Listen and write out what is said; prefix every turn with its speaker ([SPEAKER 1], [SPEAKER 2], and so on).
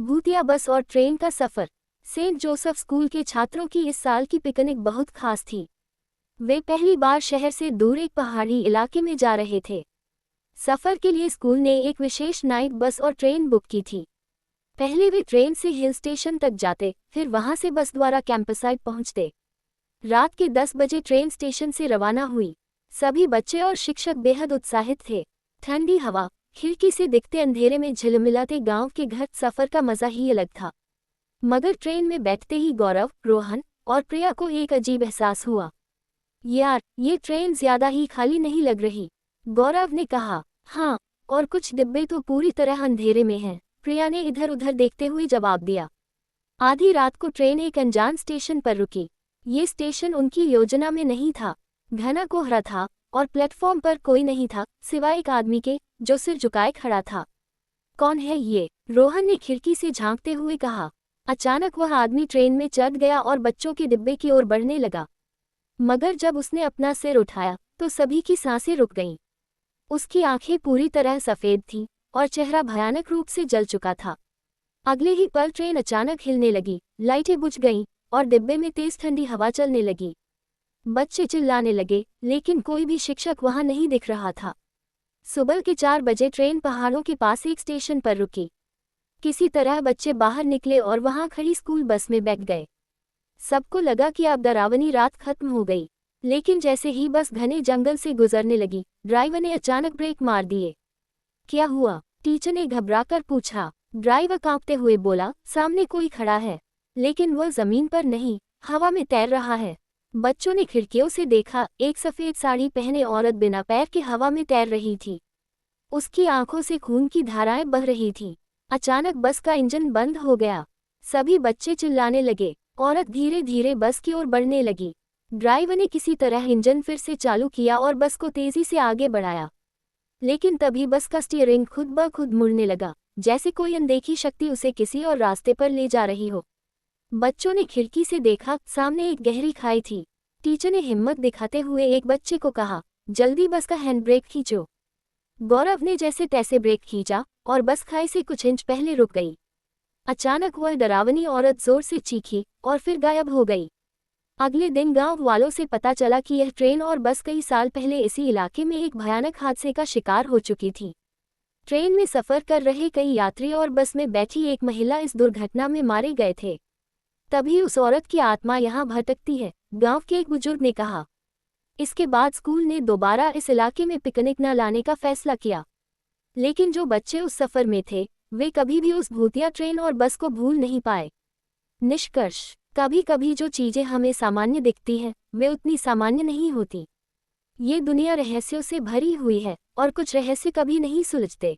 [SPEAKER 1] भूतिया बस और ट्रेन का सफर। सेंट जोसेफ स्कूल के छात्रों की इस साल की पिकनिक बहुत खास थी। वे पहली बार शहर से दूर एक पहाड़ी इलाके में जा रहे थे। सफर के लिए स्कूल ने एक विशेष नाइट बस और ट्रेन बुक की थी। पहले वे ट्रेन से हिल स्टेशन तक जाते, फिर वहां से बस द्वारा कैंपसाइट पहुंचते। रात के 10 बजे ट्रेन स्टेशन से रवाना हुई। सभी बच्चे और शिक्षक बेहद उत्साहित थे। ठंडी हवा, खिड़की से दिखते अंधेरे में झिलमिलाते गांव के घर, सफर का मजा ही अलग था। मगर ट्रेन में बैठते ही गौरव, रोहन और प्रिया को एक अजीब एहसास हुआ। यार, ये ट्रेन ज्यादा ही खाली नहीं लग रही, गौरव ने कहा। हाँ, और कुछ डिब्बे तो पूरी तरह अंधेरे में हैं, प्रिया ने इधर उधर देखते हुए जवाब दिया। आधी रात को ट्रेन एक अनजान स्टेशन पर रुकी। ये स्टेशन उनकी योजना में नहीं था। घना कोहरा था और प्लेटफॉर्म पर कोई नहीं था सिवाय एक आदमी के, जो सिर झुकाए खड़ा था। कौन है ये? रोहन ने खिड़की से झांकते हुए कहा। अचानक वह आदमी ट्रेन में चढ़ गया और बच्चों के डिब्बे की ओर बढ़ने लगा। मगर जब उसने अपना सिर उठाया तो सभी की सांसें रुक गईं। उसकी आंखें पूरी तरह सफेद थीं और चेहरा भयानक रूप से जल चुका था। अगले ही पल ट्रेन अचानक हिलने लगी, लाइटें बुझ गईं और डिब्बे में तेज ठंडी हवा चलने लगी। बच्चे चिल्लाने लगे, लेकिन कोई भी शिक्षक वहां नहीं दिख रहा था। सुबह के 4 बजे ट्रेन पहाड़ों के पास एक स्टेशन पर रुकी। किसी तरह बच्चे बाहर निकले और वहां खड़ी स्कूल बस में बैठ गए। सबको लगा कि अब डरावनी रात खत्म हो गई, लेकिन जैसे ही बस घने जंगल से गुजरने लगी, ड्राइवर ने अचानक ब्रेक मार दिए। क्या हुआ? टीचर ने घबराकर पूछा। ड्राइवर कांपते हुए बोला, सामने कोई खड़ा है, लेकिन वह जमीन पर नहीं, हवा में तैर रहा है। बच्चों ने खिड़कियों से देखा, एक सफेद साड़ी पहने औरत बिना पैर के हवा में तैर रही थी। उसकी आंखों से खून की धाराएं बह रही थीं। अचानक बस का इंजन बंद हो गया। सभी बच्चे चिल्लाने लगे। औरत धीरे धीरे बस की ओर बढ़ने लगी। ड्राइवर ने किसी तरह इंजन फिर से चालू किया और बस को तेजी से आगे बढ़ाया। लेकिन तभी बस का स्टीयरिंग खुद ब खुद मुड़ने लगा, जैसे कोई अनदेखी शक्ति उसे किसी और रास्ते पर ले जा रही हो। बच्चों ने खिड़की से देखा, सामने एक गहरी खाई थी। टीचर ने हिम्मत दिखाते हुए एक बच्चे को कहा, जल्दी बस का हैंड ब्रेक खींचो। गौरव ने जैसे तैसे ब्रेक खींचा और बस खाई से कुछ इंच पहले रुक गई। अचानक वह डरावनी औरत जोर से चीखी और फिर गायब हो गई। अगले दिन गांव वालों से पता चला कि यह ट्रेन और बस कई साल पहले इसी इलाके में एक भयानक हादसे का शिकार हो चुकी थी। ट्रेन में सफर कर रहे कई यात्री और बस में बैठी एक महिला इस दुर्घटना में मारे गए थे। तभी उस औरत की आत्मा यहाँ भटकती है, गांव के एक बुजुर्ग ने कहा। इसके बाद स्कूल ने दोबारा इस इलाके में पिकनिक न लाने का फैसला किया। लेकिन जो बच्चे उस सफर में थे, वे कभी भी उस भूतिया ट्रेन और बस को भूल नहीं पाए। निष्कर्ष, कभी कभी जो चीजें हमें सामान्य दिखती हैं, वे उतनी सामान्य नहीं होती। ये दुनिया रहस्यों से भरी हुई है और कुछ रहस्य कभी नहीं सुलझते।